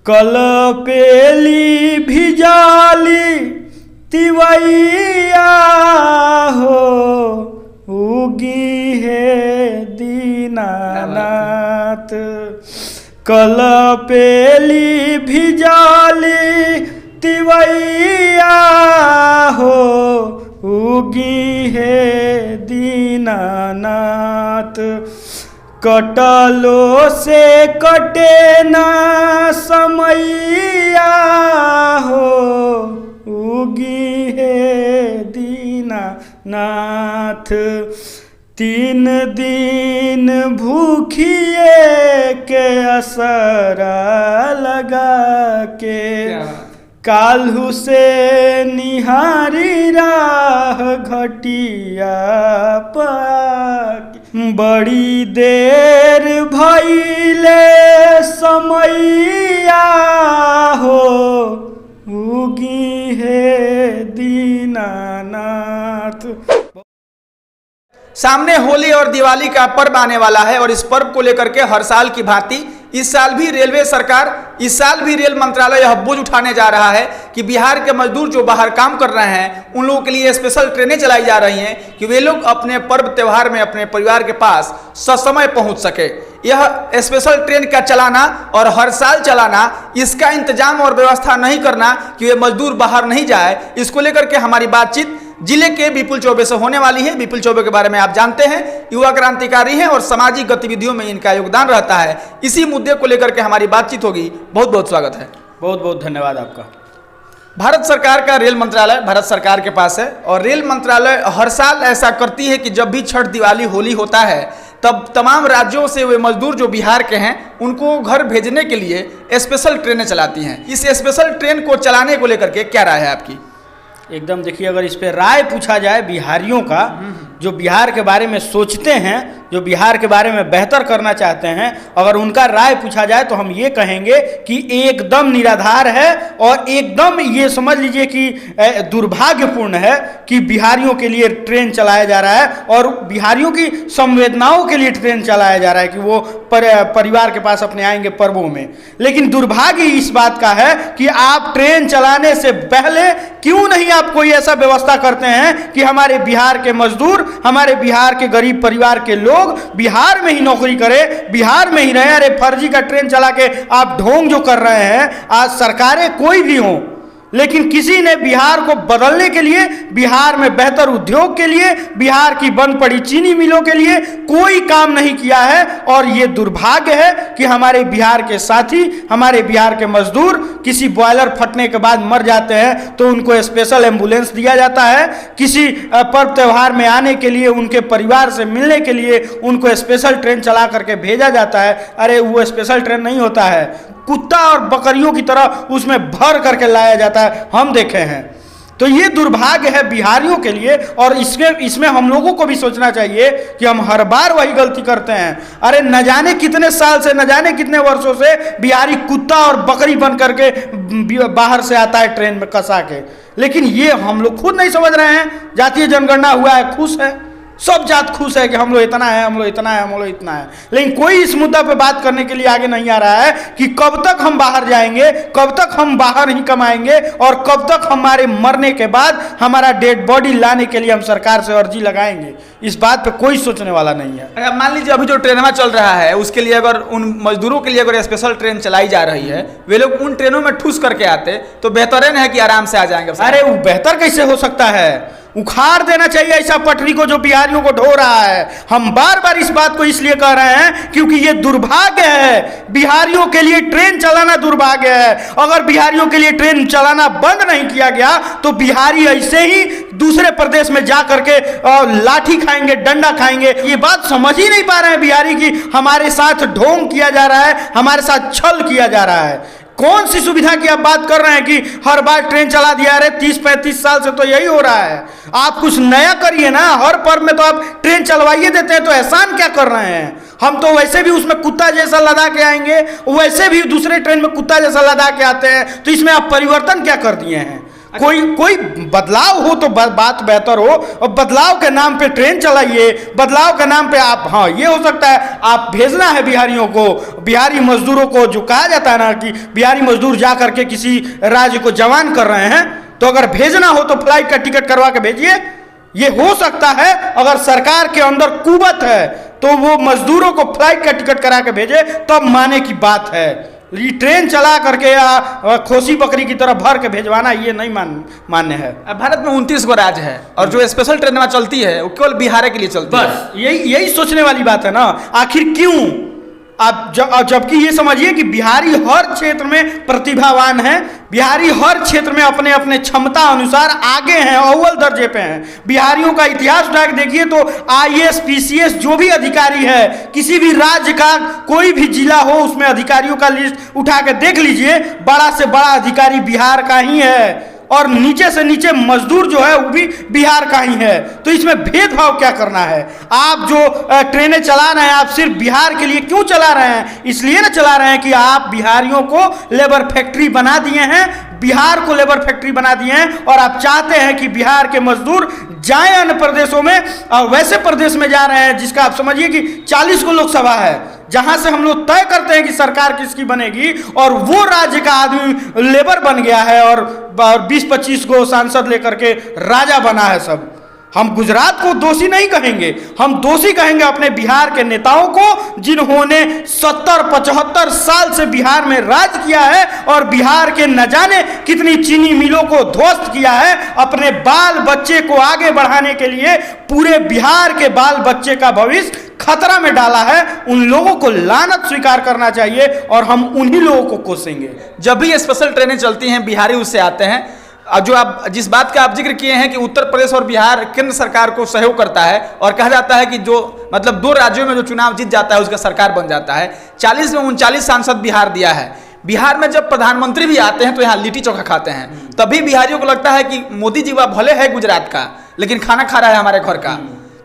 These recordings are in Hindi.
कल पेली भिजाली तिवैया हो, उगी है दीनानाथ। कल पेली भिजाली तिवैया हो, उगी है दीनानाथ। कटलो से कटे ना समैया हो, उगी है दीनानाथ। 3 दिन भूखिए के असरा लगा के, काल्हू से निहारी राह घटिया पाक। बड़ी देर भइले समैया हो, उगी है दीनानाथ। सामने होली और दिवाली का पर्व आने वाला है और इस पर्व को लेकर के हर साल की भांति इस साल भी रेलवे सरकार, इस साल भी रेल मंत्रालय यह बोझ उठाने जा रहा है कि बिहार के मजदूर जो बाहर काम कर रहे हैं उन लोगों के लिए स्पेशल ट्रेनें चलाई जा रही हैं कि वे लोग अपने पर्व त्यौहार में अपने परिवार के पास ससमय पहुंच सके। यह स्पेशल ट्रेन का चलाना और हर साल चलाना, इसका इंतजाम और व्यवस्था नहीं करना कि वे मजदूर बाहर नहीं जाए, इसको लेकर के हमारी बातचीत जिले के विपुल चौबे से होने वाली है। विपुल चौबे के बारे में आप जानते हैं, युवा क्रांतिकारी हैं और सामाजिक गतिविधियों में इनका योगदान रहता है। इसी मुद्दे को लेकर के हमारी बातचीत होगी। बहुत बहुत स्वागत है। बहुत बहुत धन्यवाद आपका। भारत सरकार का रेल मंत्रालय भारत सरकार के पास है और रेल मंत्रालय हर साल ऐसा करती है कि जब भी छठ, दिवाली, होली होता है तब तमाम राज्यों से वे मजदूर जो बिहार के हैं उनको घर भेजने के लिए स्पेशल ट्रेनें चलाती हैं। इस स्पेशल ट्रेन को चलाने को लेकर के क्या राय है आपकी? एकदम देखिए, अगर इस पे राय पूछा जाए बिहारियों का, जो बिहार के बारे में सोचते हैं, जो बिहार के बारे में बेहतर करना चाहते हैं, अगर उनका राय पूछा जाए तो हम ये कहेंगे कि एकदम निराधार है और एकदम ये समझ लीजिए कि दुर्भाग्यपूर्ण है कि बिहारियों के लिए ट्रेन चलाया जा रहा है और बिहारियों की संवेदनाओं के लिए ट्रेन चलाया जा रहा है कि वो परिवार के पास अपने आएंगे पर्वों में। लेकिन दुर्भाग्य इस बात का है कि आप ट्रेन चलाने से पहले क्यों नहीं आप कोई ऐसा व्यवस्था करते हैं कि हमारे बिहार के मजदूर, हमारे बिहार के गरीब परिवार के लोग बिहार में ही नौकरी करें, बिहार में ही रहे। अरे फर्जी का ट्रेन चला के आप ढोंग जो कर रहे हैं, आज सरकारें कोई भी हो, लेकिन किसी ने बिहार को बदलने के लिए, बिहार में बेहतर उद्योग के लिए, बिहार की बंद पड़ी चीनी मिलों के लिए कोई काम नहीं किया है। और ये दुर्भाग्य है कि हमारे बिहार के साथी, हमारे बिहार के मजदूर किसी बॉयलर फटने के बाद मर जाते हैं तो उनको स्पेशल एम्बुलेंस दिया जाता है, किसी पर्व त्यौहार में आने के लिए, उनके परिवार से मिलने के लिए उनको स्पेशल ट्रेन चला करके भेजा जाता है। अरे वो स्पेशल ट्रेन नहीं होता है, कुत्ता और बकरियों की तरह उसमें भर करके लाया जाता है, हम देखे हैं। तो ये दुर्भाग्य है बिहारियों के लिए और इसमें हम लोगों को भी सोचना चाहिए कि हम हर बार वही गलती करते हैं। अरे न जाने कितने साल से, न जाने कितने वर्षों से बिहारी कुत्ता और बकरी बन करके बाहर से आता है ट्रेन में कसा के, लेकिन ये हम लोग खुद नहीं समझ रहे हैं। जातीय जनगणना हुआ है, खुश है, सब जात खुश है कि हम लोग इतना है, हम लोग इतना है, हम लोग इतना है, लेकिन कोई इस मुद्दा पे बात करने के लिए आगे नहीं आ रहा है कि कब तक हम बाहर जाएंगे, कब तक हम बाहर ही कमाएंगे और कब तक हमारे मरने के बाद हमारा डेड बॉडी लाने के लिए हम सरकार से अर्जी लगाएंगे। इस बात पे कोई सोचने वाला नहीं है। अगर मान लीजिए अभी जो ट्रेनमा चल रहा है उसके लिए अगर उन मजदूरों के लिए अगर स्पेशल ट्रेन चलाई जा रही है, वे लोग उन ट्रेनों में ठूस करके आते तो बेहतरीन है कि आराम से आ जाएंगे। अरे वो बेहतर कैसे हो सकता है? उखाड़ देना चाहिए ऐसा पटरी को जो बिहारियों को ढो रहा है। हम बार बार इस बात को इसलिए कह रहे हैं क्योंकि ये दुर्भाग्य है, बिहारियों के लिए ट्रेन चलाना दुर्भाग्य है। अगर बिहारियों के लिए ट्रेन चलाना बंद नहीं किया गया तो बिहारी ऐसे ही दूसरे प्रदेश में जा करके लाठी खाएंगे, डंडा खाएंगे। ये बात समझ ही नहीं पा रहे हैं बिहारी की हमारे साथ ढोंग किया जा रहा है, हमारे साथ छल किया जा रहा है। कौन सी सुविधा की आप बात कर रहे हैं कि हर बार ट्रेन चला दिया? रहे 30-35 साल से तो यही हो रहा है। आप कुछ नया करिए ना, हर पर्व में तो आप ट्रेन चलवाइए देते हैं, तो एहसान क्या कर रहे हैं? हम तो वैसे भी उसमें कुत्ता जैसा लदा के आएंगे, वैसे भी दूसरे ट्रेन में कुत्ता जैसा लदा के आते हैं, तो इसमें आप परिवर्तन क्या कर दिए हैं? कोई बदलाव हो तो बात बेहतर हो, और बदलाव के नाम पे ट्रेन चलाइए, बदलाव के नाम पे आप, हाँ ये हो सकता है आप भेजना है बिहारियों को, बिहारी मजदूरों को, जो कहा जाता है ना कि बिहारी मजदूर जा करके किसी राज्य को जवान कर रहे हैं, तो अगर भेजना हो तो फ्लाइट का टिकट करवा के भेजिए। ये हो सकता है अगर सरकार के अंदर कुवत है तो वो मजदूरों को फ्लाइट का टिकट करा के भेजे, तब माने की बात है। ये ट्रेन चला करके या खोसी बकरी की तरह भर के भेजवाना ये नहीं मान्य है। भारत में 29 गो राज्य है और जो स्पेशल ट्रेन में चलती है वो केवल बिहार के लिए चलती है। बस यही सोचने वाली बात है ना, आखिर क्यों? आप जबकि ये समझिए कि बिहारी हर क्षेत्र में प्रतिभावान है, बिहारी हर क्षेत्र में अपने अपने क्षमता अनुसार आगे हैं, अव्वल दर्जे पे हैं। बिहारियों का इतिहास उठा के देखिए तो IAS PCS जो भी अधिकारी है, किसी भी राज्य का कोई भी जिला हो उसमें अधिकारियों का लिस्ट उठा के देख लीजिए, बड़ा से बड़ा अधिकारी बिहार का ही है, और नीचे से नीचे मजदूर जो है वो भी बिहार का ही है। तो इसमें भेदभाव क्या करना है? आप जो ट्रेनें चला रहे हैं, आप सिर्फ बिहार के लिए क्यों चला रहे हैं? इसलिए ना चला रहे हैं कि आप बिहारियों को लेबर फैक्ट्री बना दिए हैं, बिहार को लेबर फैक्ट्री बना दिए हैं, और आप चाहते हैं कि बिहार के मजदूर जाएं अन्य प्रदेशों में, वैसे प्रदेश में जा रहे हैं जिसका आप समझिए कि 40 को लोकसभा है, जहां से हम लोग तय करते हैं कि सरकार किसकी बनेगी, और वो राज्य का आदमी लेबर बन गया है और 20-25 को सांसद लेकर के राजा बना है सब। हम गुजरात को दोषी नहीं कहेंगे, हम दोषी कहेंगे अपने बिहार के नेताओं को, जिन्होंने 70-75 साल से बिहार में राज किया है और बिहार के न जाने कितनी चीनी मिलों को ध्वस्त किया है, अपने बाल बच्चे को आगे बढ़ाने के लिए पूरे बिहार के बाल बच्चे का भविष्य खतरा में डाला है। उन लोगों को लानत स्वीकार करना चाहिए और हम उन्हीं लोगों को कोसेंगे। जब भी स्पेशल ट्रेनें चलती हैं बिहारी उससे आते हैं। जो आप जिस बात का आप जिक्र किए हैं कि उत्तर प्रदेश और बिहार केंद्र सरकार को सहयोग करता है और कहा जाता है कि जो मतलब 2 राज्यों में जो चुनाव जीत जाता है उसका सरकार बन जाता है। 40 में 39 सांसद बिहार दिया है। बिहार में जब प्रधानमंत्री भी आते हैं तो यहाँ लिट्टी चोखा खाते हैं, तभी बिहारियों को लगता है कि मोदी जी वह भले है गुजरात का लेकिन खाना खा रहा है हमारे घर का।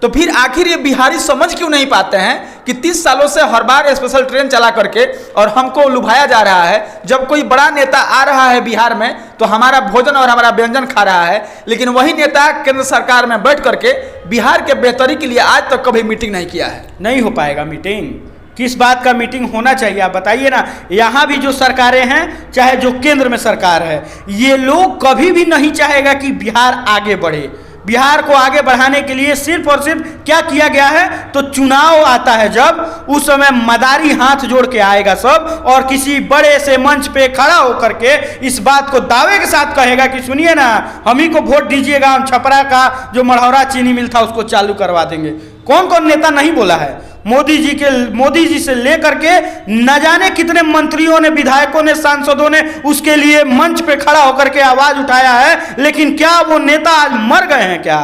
तो फिर आखिर ये बिहारी समझ क्यों नहीं पाते हैं कि 30 सालों से हर बार स्पेशल ट्रेन चला करके और हमको लुभाया जा रहा है। जब कोई बड़ा नेता आ रहा है बिहार में तो हमारा भोजन और हमारा व्यंजन खा रहा है, लेकिन वही नेता केंद्र सरकार में बैठ करके बिहार के बेहतरी के लिए आज तक कभी मीटिंग नहीं किया है। नहीं हो पाएगा मीटिंग। किस बात का मीटिंग होना चाहिए आप बताइए ना। यहाँ भी जो सरकारें हैं, चाहे जो केंद्र में सरकार है, ये लोग कभी भी नहीं चाहेगा कि बिहार आगे बढ़े। बिहार को आगे बढ़ाने के लिए सिर्फ और सिर्फ क्या किया गया है, तो चुनाव आता है जब, उस समय मदारी हाथ जोड़ के आएगा सब और किसी बड़े से मंच पे खड़ा होकर के इस बात को दावे के साथ कहेगा कि सुनिए ना, हम ही को वोट दीजिएगा, हम छपरा का जो मढ़ौरा चीनी मिल था उसको चालू करवा देंगे। कौन कौन नेता नहीं बोला है? मोदी जी से लेकर के न जाने कितने मंत्रियों ने, विधायकों ने, सांसदों ने उसके लिए मंच पे खड़ा होकर के आवाज उठाया है। लेकिन क्या वो नेता आज मर गए हैं क्या?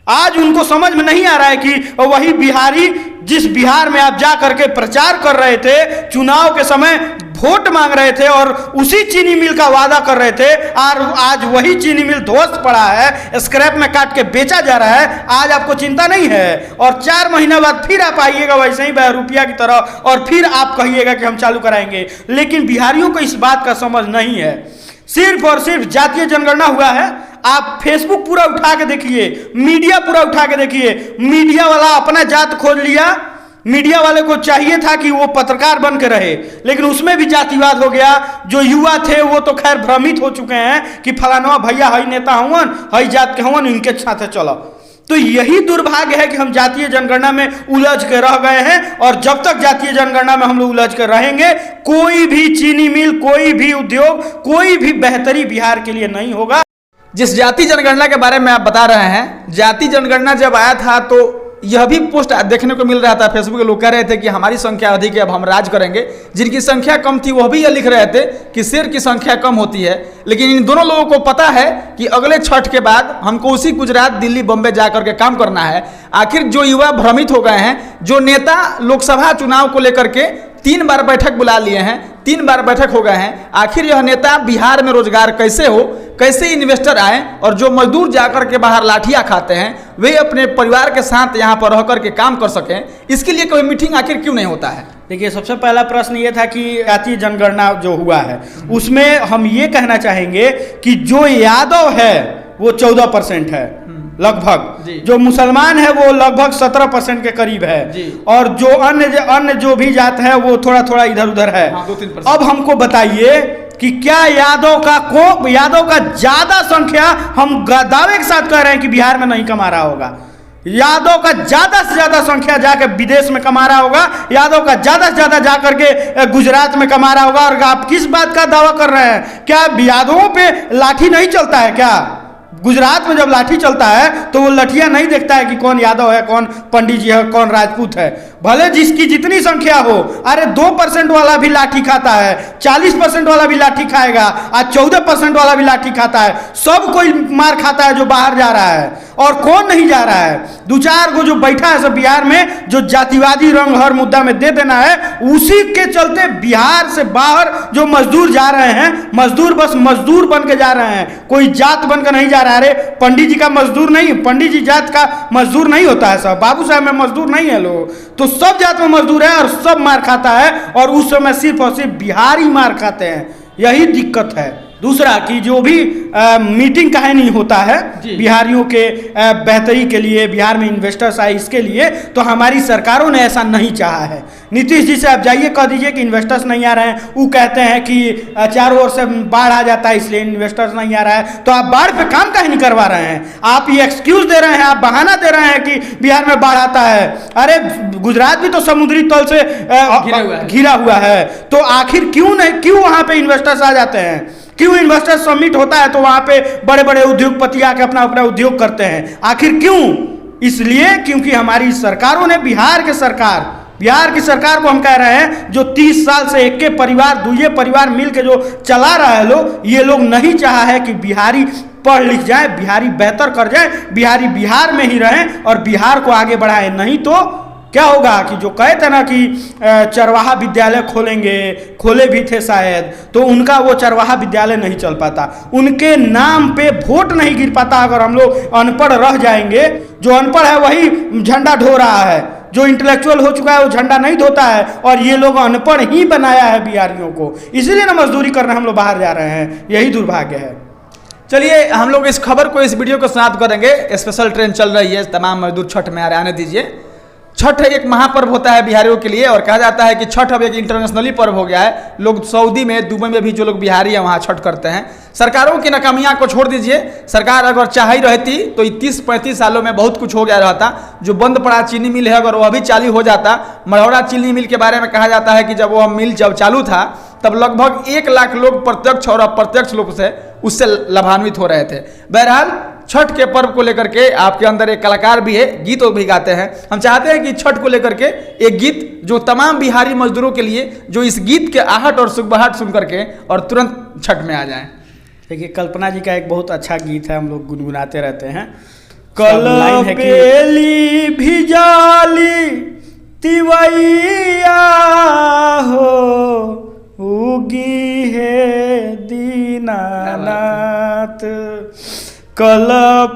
आज उनको समझ में नहीं आ रहा है कि वही बिहारी जिस बिहार में आप जा करके प्रचार कर रहे थे, चुनाव के समय वोट मांग रहे थे और उसी चीनी मिल का वादा कर रहे थे, और आज वही चीनी मिल ध्वस्त पड़ा है, स्क्रैप में काट के बेचा जा रहा है। आज आपको चिंता नहीं है और 4 महीना बाद फिर आप आइएगा वैसे ही रुपया की तरह और फिर आप कहिएगा कि हम चालू कराएंगे। लेकिन बिहारियों को इस बात का समझ नहीं है। सिर्फ और सिर्फ जातीय जनगणना हुआ है, आप फेसबुक पूरा उठा के देखिए, मीडिया पूरा उठा के देखिए, मीडिया वाला अपना जात खोज लिया। मीडिया वाले को चाहिए था कि वो पत्रकार बन के रहे, लेकिन उसमें भी जातिवाद हो गया। जो युवा थे वो तो खैर भ्रमित हो चुके हैं कि फलाना भैया हई नेता हुवन, हई जात के हुवन, इनके साथ चलो। तो यही दुर्भाग्य है कि हम जातीय जनगणना में उलझ के रह गए हैं, और जब तक जातीय जनगणना में हम लोग उलझ कर रहेंगे, कोई भी चीनी मिल, कोई भी उद्योग, कोई भी बेहतरी बिहार के लिए नहीं होगा। जिस जाति जनगणना के बारे में आप बता रहे हैं, जाति जनगणना जब आया था तो यह भी पोस्ट देखने को मिल रहा था फेसबुक पे, लोग कह रहे थे कि हमारी संख्या अधिक है, अब हम राज करेंगे। जिनकी संख्या कम थी वह भी यह लिख रहे थे कि शेर की संख्या कम होती है। लेकिन इन दोनों लोगों को पता है कि अगले छठ के बाद हमको उसी गुजरात, दिल्ली, बम्बे जा करके काम करना है। आखिर जो युवा भ्रमित हो गए हैं, जो नेता लोकसभा चुनाव को लेकर के 3 बार बैठक बुला लिए हैं, 3 बार बैठक हो गए हैं, आखिर यह नेता बिहार में रोजगार कैसे हो, कैसे इन्वेस्टर आए और जो मजदूर जाकर के बाहर लाठियां खाते हैं वे अपने परिवार के साथ यहाँ पर रह करके काम कर सकें, इसके लिए कोई मीटिंग आखिर क्यों नहीं होता है? देखिए, सबसे पहला प्रश्न ये था कि जातीय जनगणना जो हुआ है उसमें हम ये कहना चाहेंगे कि जो यादव है वो 14% है लगभग, जो मुसलमान है वो लगभग 17% के करीब है, और जो अन्य जो भी जात है वो थोड़ा थोड़ा इधर उधर है। हाँ, 2-3%। अब हमको बताइए कि क्या यादव का ज्यादा संख्या हम दावे के साथ कह रहे हैं कि बिहार में नहीं कमा रहा होगा? यादव का ज्यादा से ज्यादा संख्या जाकर विदेश में कमा रहा होगा, यादव का ज्यादा से ज्यादा जाकर के गुजरात में कमा रहा होगा। और आप किस बात का दावा कर रहे हैं? क्या यादवों पे लाठी नहीं चलता है क्या? गुजरात में जब लाठी चलता है तो वो लठियां नहीं देखता है कि कौन यादव है, कौन पंडित जी है, कौन राजपूत है। भले जिसकी जितनी संख्या हो, अरे 2% वाला भी लाठी खाता है, 40% वाला भी लाठी खाएगा, आज 14% वाला भी लाठी खाता है। सब कोई मार खाता है जो बाहर जा रहा है, और कौन नहीं जा रहा है? 2-4 को जो बैठा है सब बिहार में, जो जातिवादी रंग हर मुद्दा में दे देना है, उसी के चलते बिहार से बाहर जो मजदूर जा रहे हैं, मजदूर बस मजदूर बन के जा रहे हैं, कोई जात बनकर नहीं जा रहा है। अरे पंडित जी का मजदूर नहीं, पंडित जी जात का मजदूर नहीं होता है, सब बाबू साहब में मजदूर नहीं है लोग, तो सब जात में मजदूर है और सब मार खाता है, और उस समय सिर्फ और सिर्फ बिहारी मार खाते हैं। यही दिक्कत है। दूसरा कि जो भी मीटिंग काहे नहीं होता है बिहारियों के बेहतरी के लिए, बिहार में इन्वेस्टर्स आए इसके लिए, तो हमारी सरकारों ने ऐसा नहीं चाहा है। नीतीश जी से आप जाइए, कह दीजिए कि इन्वेस्टर्स नहीं आ रहे हैं, वो कहते हैं कि चारों ओर से बाढ़ आ जाता है इसलिए इन्वेस्टर्स नहीं आ रहा है। तो आप बाढ़ पे काम काहे नहीं करवा रहे हैं? आप ये एक्सक्यूज दे रहे हैं, आप बहाना दे रहे हैं कि बिहार में बाढ़ आता है। अरे गुजरात भी तो समुद्री तल से घिरा हुआ है, तो आखिर क्यों वहां पे इन्वेस्टर्स आ जाते हैं? क्यों इन्वेस्टर समिट होता है तो वहां पे बड़े बड़े उद्योगपति आके अपना अपना उद्योग करते हैं? आखिर क्यों? इसलिए क्योंकि हमारी सरकारों ने, बिहार की सरकार को हम कह रहे हैं, जो 30 साल से एक के परिवार दुए परिवार मिल के जो चला रहा है लोग, ये लोग नहीं चाहा है कि बिहारी पढ़ लिख जाए, बिहारी बेहतर कर जाए, बिहारी बिहार में ही रहें और बिहार को आगे बढ़ाए। नहीं तो क्या होगा कि जो कहते ना कि चरवाहा विद्यालय खोले भी थे शायद, तो उनका वो चरवाहा विद्यालय नहीं चल पाता, उनके नाम पे वोट नहीं गिर पाता। अगर हम लोग अनपढ़ रह जाएंगे, जो अनपढ़ है वही झंडा ढो रहा है, जो इंटेलेक्चुअल हो चुका है वो झंडा नहीं धोता है, और ये लोग अनपढ़ ही बनाया है बिहारियों को, इसलिए ना मजदूरी करने हम लोग बाहर जा रहे हैं। यही दुर्भाग्य है। चलिए हम लोग इस खबर को, इस वीडियो को समाप्त करेंगे। स्पेशल ट्रेन चल रही है, तमाम मजदूर छठ में आ रहे, आने दीजिए। छठ एक महापर्व होता है बिहारियों के लिए, और कहा जाता है कि छठ अब एक इंटरनेशनली पर्व हो गया है। लोग सऊदी में, दुबई में भी जो लोग बिहारी हैं वहाँ छठ करते हैं। सरकारों की नाकामियाँ को छोड़ दीजिए, सरकार अगर चाह ही रहती तो 30-35 सालों में बहुत कुछ हो गया रहता। जो बंद पड़ा चीनी मिल है, अगर वो अभी चालू हो जाता। मढ़ौरा चीनी मिल के बारे में कहा जाता है कि जब वो मिल चालू था तब लगभग 1 लाख लोग प्रत्यक्ष और अप्रत्यक्ष रूप से उससे लाभान्वित हो रहे थे। बहरहाल छठ के पर्व को लेकर के आपके अंदर एक कलाकार भी है, गीत भी गाते हैं। हम चाहते हैं कि छठ को लेकर के एक गीत जो तमाम बिहारी मजदूरों के लिए, जो इस गीत के आहट और सुगबहाट सुन करके और तुरंत छठ में आ जाएं। देखिए, कल्पना जी का एक बहुत अच्छा गीत है, हम लोग गुनगुनाते रहते हैं। कल बेली भिजाली तिवैया हो, उगी है दीनानाथ। कल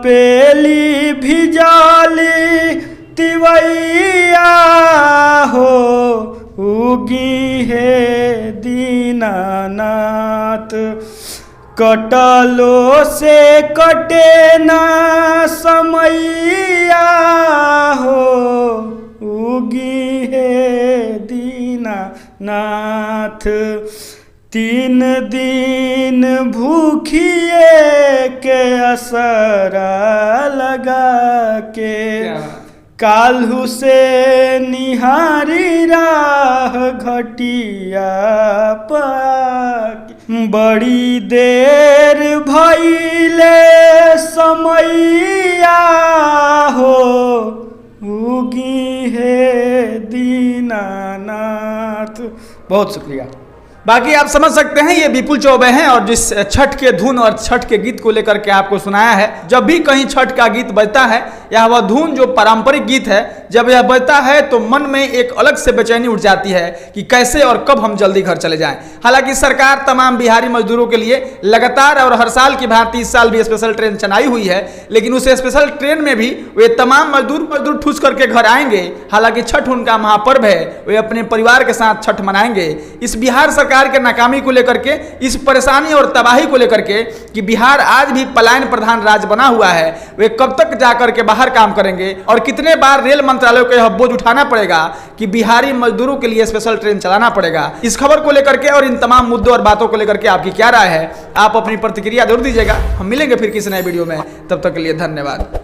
पेली भिजाली तिवैया हो, उगी है दीनानाथ। कटलो से कटे ना समैया हो, उगी है दीनानाथ। 3 दिन भूखिए के असरा लगा के, काल्हू से निहारी राह घटिया पाक। बड़ी देर भइले समैया हो, उगी है दीनानाथ। बहुत शुक्रिया। बाकी आप समझ सकते हैं ये विपुल चौबे हैं, और जिस छठ के धुन और छठ के गीत को लेकर के आपको सुनाया है। जब भी कहीं छठ का गीत बजता है यह वह धुन जो पारंपरिक गीत है, जब यह बजता है तो मन में एक अलग से बेचैनी उठ जाती है कि कैसे और कब हम जल्दी घर चले जाएं। हालांकि सरकार तमाम बिहारी मजदूरों के लिए लगातार और हर साल की भांति इस साल भी स्पेशल ट्रेन चलाई हुई है, लेकिन उस स्पेशल ट्रेन में भी वे तमाम मजदूर ठूस करके घर आएंगे। हालांकि छठ उनका महापर्व है, वे अपने परिवार के साथ छठ मनाएंगे। इस बिहार सरकार के नाकामी को लेकर के, इस परेशानी और तबाही को लेकर के कि बिहार आज भी पलायन प्रधान राज्य बना हुआ है, वे कब तक जाकर के बाहर काम करेंगे और कितने बार रेल मंत्रालय को यह बोझ उठाना पड़ेगा कि बिहारी मजदूरों के लिए स्पेशल ट्रेन चलाना पड़ेगा। इस खबर को लेकर के और इन तमाम मुद्दों और बातों को लेकर के आपकी क्या राय है, आप अपनी प्रतिक्रिया जरूर दीजिएगा। हम मिलेंगे फिर किसी नए वीडियो में, तब तक के लिए धन्यवाद।